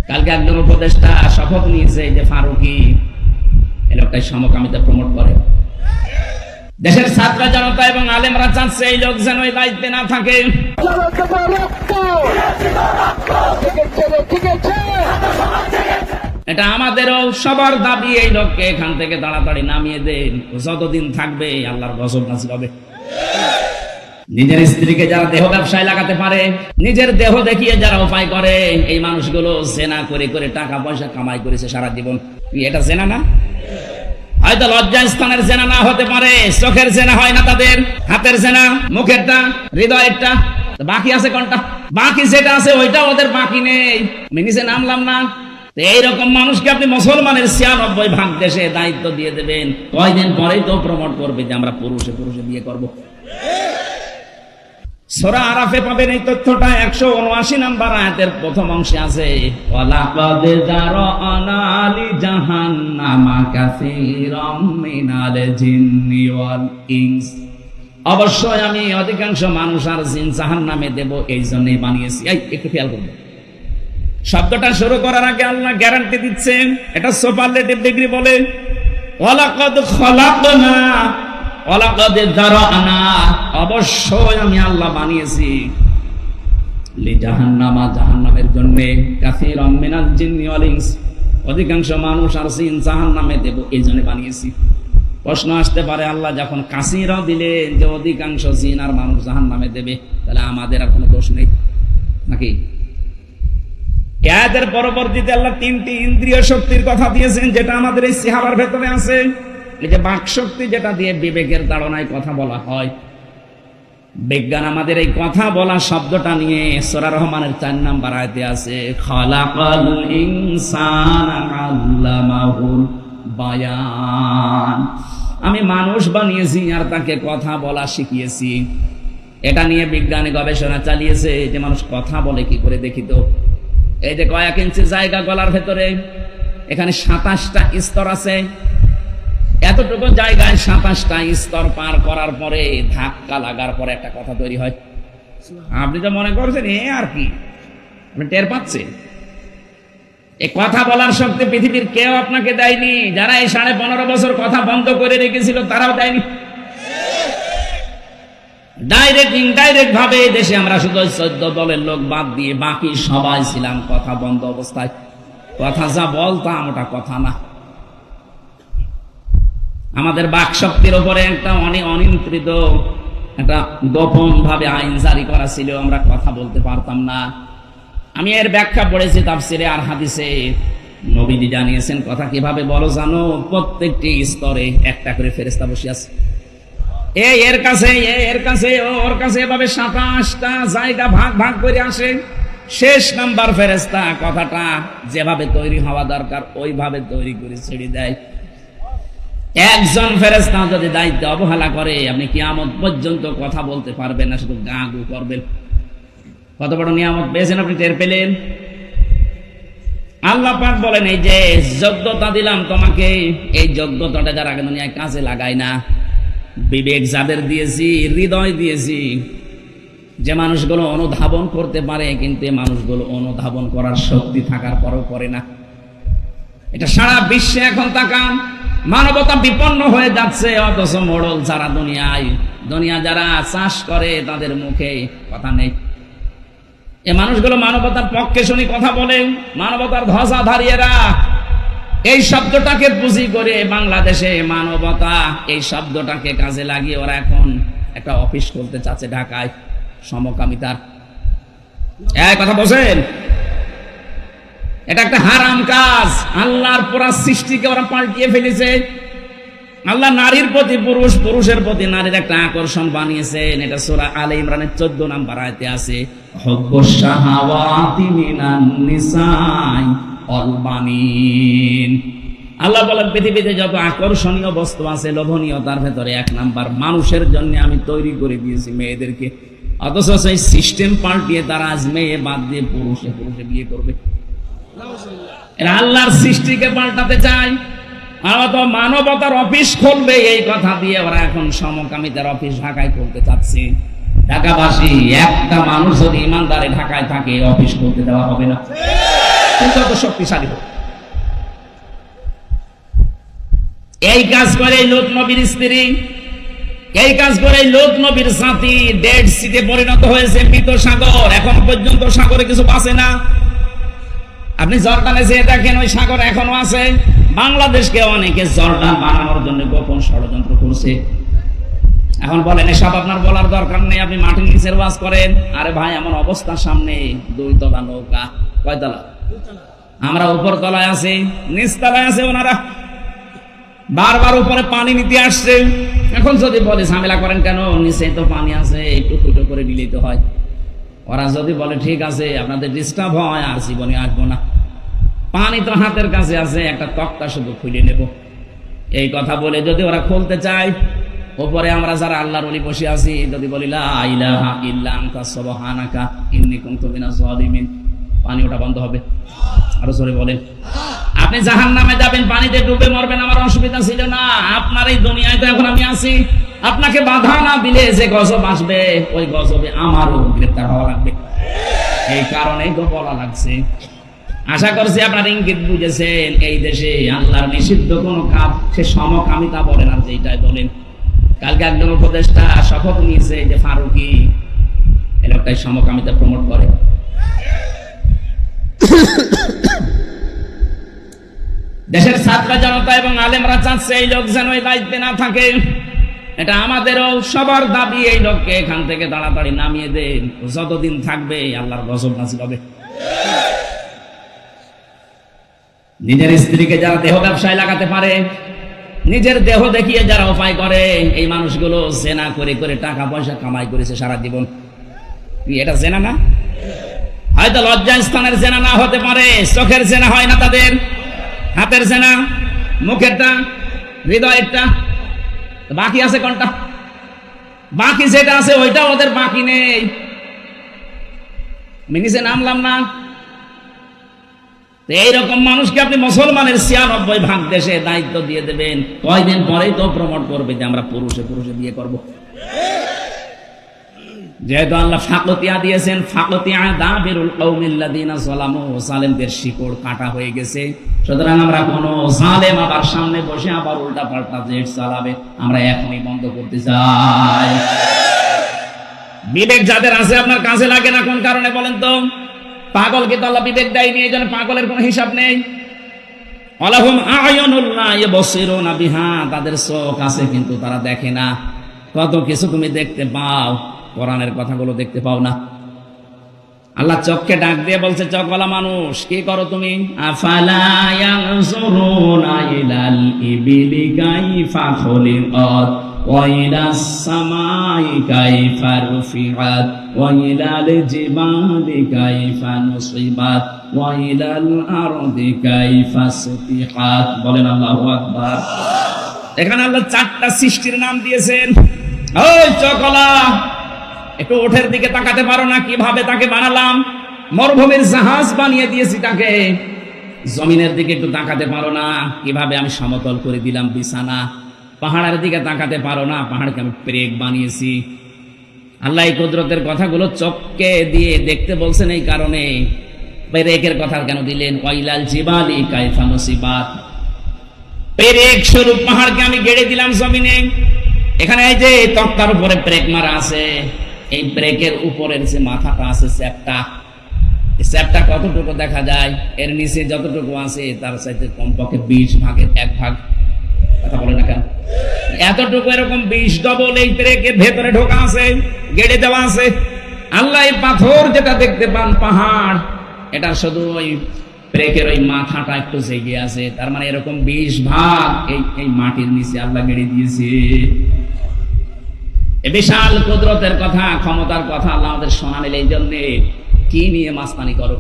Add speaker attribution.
Speaker 1: কালকে একজন উপদেষ্টা শপথ নিয়েছে যে ফারুকি এই লোকটাই সমকামিতা প্রমোট করে। দেশের ছাত্র জনতা এবং আলেমরা চাচ্ছে এই লোক যেন এই দায়িত্বে না থাকে। এটা আমাদেরও সবার দাবি, এই লোককে এখান থেকে তাড়াতাড়ি নামিয়ে দেন। যতদিন থাকবে আল্লাহর গজব নাযিল হবে। নিজের স্ত্রীকে যারা দেহ ব্যবসায় লাগাতে পারে, নিজের দেহ দেখিয়ে যারা উপায় করে, এই মানুষগুলো জেনা করে করে টাকা পয়সা কামাই করেছে সারা জীবন। এটা জেনা না? হয়তো লজ্জা স্থানের জেনা না হতে পারে, চোখের জেনা হয় না তাদের, হাতের জেনা, মুখেরটা, হৃদয়েরটা, বাকি আছে কোনটা? বাকি যেটা আছে ওইটা ওদের বাকি নেই। আমি নিচে নামলাম না। এইরকম মানুষকে আপনি মুসলমানের ৯৬% দেশে দায়িত্ব দিয়ে দেবেন, কয়দিন পরেই তো প্রমোট করবে যে আমরা পুরুষে পুরুষে বিয়ে করব। সূরা আরাফে পাবেন এই তথ্যটা। ১৭৯ নম্বর আয়াতের প্রথম অংশে আছে, ওয়ালাকাদ যারানা লি জাহান্নামা কাসীরাম মিনাল জিন্নি ওয়াল ইনস। অবশ্যই আমি অধিকাংশ মানুষ আর জিন জাহান্নামে দেব, এই জন্যই বানিয়েছি। এই একটু খেয়াল করবেন, শব্দটা শুরু করার আগে আল্লাহ গ্যারান্টি দিচ্ছেন, এটা সুপারলেটিভ ডিগ্রি বলে। ওয়ালাকাদ খালাকনা, ওয়ালাকাদ যারানা, অবশ্যই আমি আল্লাহ বানিয়েছি লি জাহান্নামা, জাহান্নামের জন্য, কাসীরাম মিনাল জিন্নি ওয়াল ইনস, অধিকাংশ মানুষ আর জিন জাহান্নামে দেব, এই জন্য বানিয়েছি। প্রশ্ন আসতে পারে, আল্লাহ যখন কাসীরা দিলেন যে অধিকাংশ জিন আর মানুষ জাহান্নামে দেবে, তাহলে আমাদের আর কোনো দোষ নেই নাকি? আয়াতের পরবর্তীতে আল্লাহ ৩টি ইন্দ্রিয় শক্তির কথা দিয়েছেন, যেটা আমাদের এই সিহাবার ভেতরে আছে। এই যে বাক শক্তি, যেটা দিয়ে বিবেকের তাড়নায় কথা বলা হয়। বিজ্ঞান আমাদের এই কথা বলা শব্দটা নিয়ে সূরা রহমানের ৪ নম্বর আয়াতে আছে, খালাকাল ইনসানা আল্লামাহুল বায়ান। আমি মানুষ বানিয়েছি আর তাকে কথা বলা শিখিয়েছি। এটা নিয়ে বিজ্ঞানী গবেষণা চালিয়েছে যে মানুষ কথা বলে কি করে, দেখি তো। এই যে কয়েক ইঞ্চি জায়গা গলার ভেতরে, এখানে ২৭টা স্তর আছে। এতটুকু জায়গায় ২৭টা স্তর পার করার পরে, ধাক্কা লাগার পরে একটা কথা তৈরি হয়। আপনি তো মনে করছেন এ আর কি, আপনি টের পাচ্ছেন? এই কথা বলার শক্তি পৃথিবীর কেউ আপনাকে দেয়নি। যারা এই ১৫.৫ বছর কথা বন্ধ করে রেখেছিল তারাও দেয়নি। ডাইরেক্ট ইনডাইরেক্ট ভাবে দেশে আমরা শুধু ১৪ দলের লোক বাদ দিয়ে বাকি সবাই ছিলাম কথা বন্ধ অবস্থায়। কথা যা বলতাম ওটা কথা না। আমাদের বাক শক্তির উপরে একটা অনিয়ন্ত্রিত, একটা গোপন ভাবে আইন জারি করা ছিল, আমরা কথা বলতে পারতাম না। আমি এর ব্যাখ্যা পড়েছি তাফসিরে আর হাদিসে। নবীজি জানিয়েছেন কথা কিভাবে বলো জানো? প্রত্যেকটি স্তরে একটা করে ফেরেশতা বসে আছে। এর কাছে এর কাছে ওর কাছে, এভাবে ২৭টা জায়গা ভাগ ভাগ করে আসে। শেষ নাম্বার ফেরেশতা কথাটা যেভাবে তৈরি হওয়া দরকার ওইভাবে তৈরি করে ছেড়ে দেয়। একজন ফেরেশতা যদি দায়িত্ব অবহেলা করে, আপনি কিয়ামত পর্যন্ত কথা বলতে পারবেন না, শুধু গা গু করবেন। কত বড় নিয়ামত পেয়েছেন আপনি, টের পেলেন? আল্লাহ পাক বলেন, এই যে যোগ্যতা দিলাম তোমাকে, এই যোগ্যতাটা যারা আগে দুনিয়ায় কাজে লাগায় না, বিবেক যাদের দিয়েছি, হৃদয় দিয়েছি, যে মানুষগুলো অনুধাবন করতে পারে, কিন্তু এই মানুষগুলো অনুধাবন করার শক্তি থাকার পরেও করে না। এটা সারা বিশ্বে এখন তাকান, মানবতা বিপন্ন হয়ে যাচ্ছে। অথচ মোড়ল যারা দুনিয়া যারা চাষ করে, তাদের মুখে কথা নেই। এই মানুষগুলো মানবতার পক্ষে শুনি কথা বলে, মানবতার ধ্বজাধারীরা। এই শব্দটাকে পুঁজি করে বাংলাদেশে মানবতা, এই শব্দটাকে কাজে লাগিয়ে ওরা এখন একটা অফিস খুলতে চাচ্ছে ঢাকায়, সমকামিতার। এই কথা বলছেন, এটা একটা হারাম কাজ। আল্লাহর পুরা সৃষ্টিকে ওরা পাল্টিয়ে ফেলেছে। আল্লাহ নারীর প্রতি পুরুষ, পুরুষের প্রতি নারীর একটা আকর্ষণ বানিয়েছেন। এটা সূরা আলে ইমরানের ১৪ নম্বর আয়াতে আছে, হুব্বুশ শাহাওয়াতি মিনান নিসাই ওয়াল বানিন। আল্লাহ বলেন, পৃথিবীতে যত আকর্ষণীয় বস্তু আছে, লোভনীয়তার ভেতরে ১ নাম্বার মানুষের জন্য আমি তৈরি করে দিয়েছি মেয়েদেরকে। অথচ সেই সিস্টেম পাল্টিয়ে তারা আজ মেয়ে বাদ দিয়ে পুরুষে পুরুষে বিয়ে করবে। এরা আল্লাহর সৃষ্টিকে পাল্টাতে চায়। মানবতার অফিস খুলবে এই কথা দিয়ে ওরা এখন সমকামিতার অফিস ঢাকায় খুলতে চাচ্ছে। ঢাকাবাসী একটা মানুষ যদি ইমানদারে ঢাকায় থাকে, অফিস খুলতে দেওয়া হবে না। তুমি যত শক্তিশালী হোক। এই কাজ করে লূত নবীর স্ত্রী, এই কাজ করে লূত নবীর সাথী ডেড সিতে পরিণত হয়েছে, মৃত সাগর। এখন পর্যন্ত সাগরে কিছু বাঁচে না। আপনি জর্ডানে যেয়ে দেখেন, ওই সাগর এখনো আছে। বাংলাদেশকে অনেকে জর্ডান বানানোর জন্য গোপন ষড়যন্ত্র করছে। এখন বলেন এসব আপনার বলার দরকার নেই, আপনি মাটির নিচের ওয়াজ করেন। আরে ভাই, এমন অবস্থার সামনে 2 তলা নৌকা, কয় তলা? আমরা উপর তলায় আছি, নিচ তলায় আছে ওনারা। বারবার উপরে পানি নিতে আসছে। এখন যদি বলে ঝামেলা করেন কেন, নিচে তো পানি আছে, একটু ফুটো করে দিলেই তো হয়। ওরা যদি বলে ঠিক আছে, আপনাদের ডিস্টার্ব হয়, আর জীবনে আসবো না, পানি তো হাতের কাছে আছে, একটা তক্তা শুধু খুলে নেব, এই কথা বলে যদি ওরা খুলতে চায়, ওপরে আমরা যারা আল্লাহর ওলি বসে আছি যদি বলি লা ইলাহা ইল্লা আনতা সুবহানাকা ইন্নী কুনতু মিনাজ জালিমিন, পানি ওটা বন্ধ হবে। আরো জোরে বলেন। আপনি জাহান্নামে যাবেন, পানিতে ডুবে মরবেন, আমার অসুবিধা ছিল না। আপনার এই দুনিয়ায় তো এখন আমি আছি। আপনাকে বাধা না দিলে যে গজব আসবে, ওই গজবে আমারও গ্রেফতার হওয়া লাগবে। এই কারণেই তো বলা লাগছে। আশা করছি আপনার ইঙ্গিত বুঝেছেন। এই দেশে আল্লাহর নিষিদ্ধ কোন কাজ সে সমকামিতা বলেন আর যেটাই বলেন। কালকে একজন উপদেষ্টা শপথ নিয়েছে যে ফারুকি, এই লোকটাই সমকামিতা প্রমোট করে। দেশের ছাত্র জনতা এবং আলেমরা চাচ্ছে এই লোক যেন এই দায়িত্বে না থাকে। এটা আমাদেরও সবার দাবি, এই লোককে এখান থেকে তাড়াতাড়ি নামিয়ে দেন। যতদিন থাকবে আল্লাহর গজব নাযিল হবে। নিজের স্ত্রীকে যারা দেহ ব্যবসায় লাগাতে পারে, নিজের দেহ দেখিয়ে যারা উপায় করে, এই মানুষগুলো জেনা করে করে টাকা পয়সা কামাই করেছে সারা জীবন। এটা জেনা না? হয়তো লজ্জা স্থানের জেনা না হতে পারে, চোখের জেনা হয় না তাদের, হাতের জেনা, মুখেরটা, হৃদয়েরটা, বাকি আছে কোনটা? বাকি যেটা আছে ওইটা ওদের বাকি নেই। আমি নিচে নামলাম না। এইরকম মানুষকে আপনি মুসলমানের 96% দেশে দায়িত্ব দিয়ে দেবেন, কয়দিন পরেই তো প্রমোট করবে যে আমরা পুরুষে পুরুষে বিয়ে করব। যেহেতু আল্লাহ ফাকতিয়া দিয়েছেন, ফাকতিয়া দাবিরুল কওমিল্লাযিনা যালামু, জালেমদের শিকড় কাটা হয়ে গেছে। সুতরাং আমরা কোন জালেম আবার সামনে বসে আবার উল্টা পাল্টা জেট চালাবে, আমরা এখনই বন্ধ করতে চাই। বিবেক যাদের আছে আপনার কাছে লাগে না কোন কারণে বলেন তো? পাগলকে তো আল্লাহ বিবেক দেয়নি, এই জন্য পাগলের কোনো হিসাব নেই। আলাহুম আ'য়ুনুন লা ইবসিরুনা বিহা, তাদের চোখ আছে কিন্তু তারা দেখে না। কত কিছু তুমি দেখতে পাও, কোরআনের কথাগুলো দেখতে পাও না। আল্লাহ চোখকে ডাক দিয়ে বলছে, চোখওয়ালা মানুষ কি করো তুমি? আফালা ইয়ানজুরুনা ইলাল ইবিলি কাইফা খুলিকাত ওয়া ইলাস সামাই কাইফা রুফিআত ওয়া ইলাল জিবালি কাইফা নুসিবাত ওয়া ইলাল আরদি কাইফা সুতিহাত। বলেন আল্লাহু আকবার। এখানে আল্লাহ 4টা সৃষ্টির নাম দিয়েছেন। ওই চোখওয়ালা, একটু ওঠের দিকে তাকাতে পারো না? কিভাবে তাকে বানালাম, মরুভূমির জাহাজ বানিয়ে দিয়েছি তাকে। জমিনের দিকে একটু তাকাতে পারো না? কিভাবে আমি সমতল করে দিলাম বিছানা। পাহাড়ের দিকে তাকাতে পারো না? পাহাড়কে আমি পেরেক বানিয়েছি। আল্লাহ এই কুদরতের কথাগুলো চোখকে দিয়ে দেখতে বলছেন, এই কারণে পেরেকের কথা কেন দিলেন? ওয়াইলাল জিবালি কাইফা নুসিবাত, পেরেক স্বরূপ পাহাড়কে আমি গেড়ে দিলাম জমিনে। এখানে এই যে তক্তার উপরে পেরেক মারা আছে, এই ব্রেকের উপরের যে মাথাটা আছে চ্যাপটা, চ্যাপটা কতটুকু দেখা যায়? এর নিচে যতটুকু আছে তার চাইতে কমপক্ষে 20 ভাগের 1 ভাগ। কথা বলে না কেন? এতটুকু এরকম 20 ডবল এই ব্রেকের ভেতরে ঢোকা আছে, গেড়ে দেওয়া আছে। আল্লাহ এই পাথর যেটা দেখতে পান পাহাড়, এটা শুধু ওই ব্রেকের ওই মাথাটা একটু জেগে আছে। তার মানে এরকম 20 ভাগ এই মাটির নিচে আল্লাহ গেড়ে দিয়েছে। বিশাল কুদরতের কথা, ক্ষমতার কথা আল্লাহ আমাদের শোনালেন। এই জন্যে কি নিয়ে মাস্তানি করো?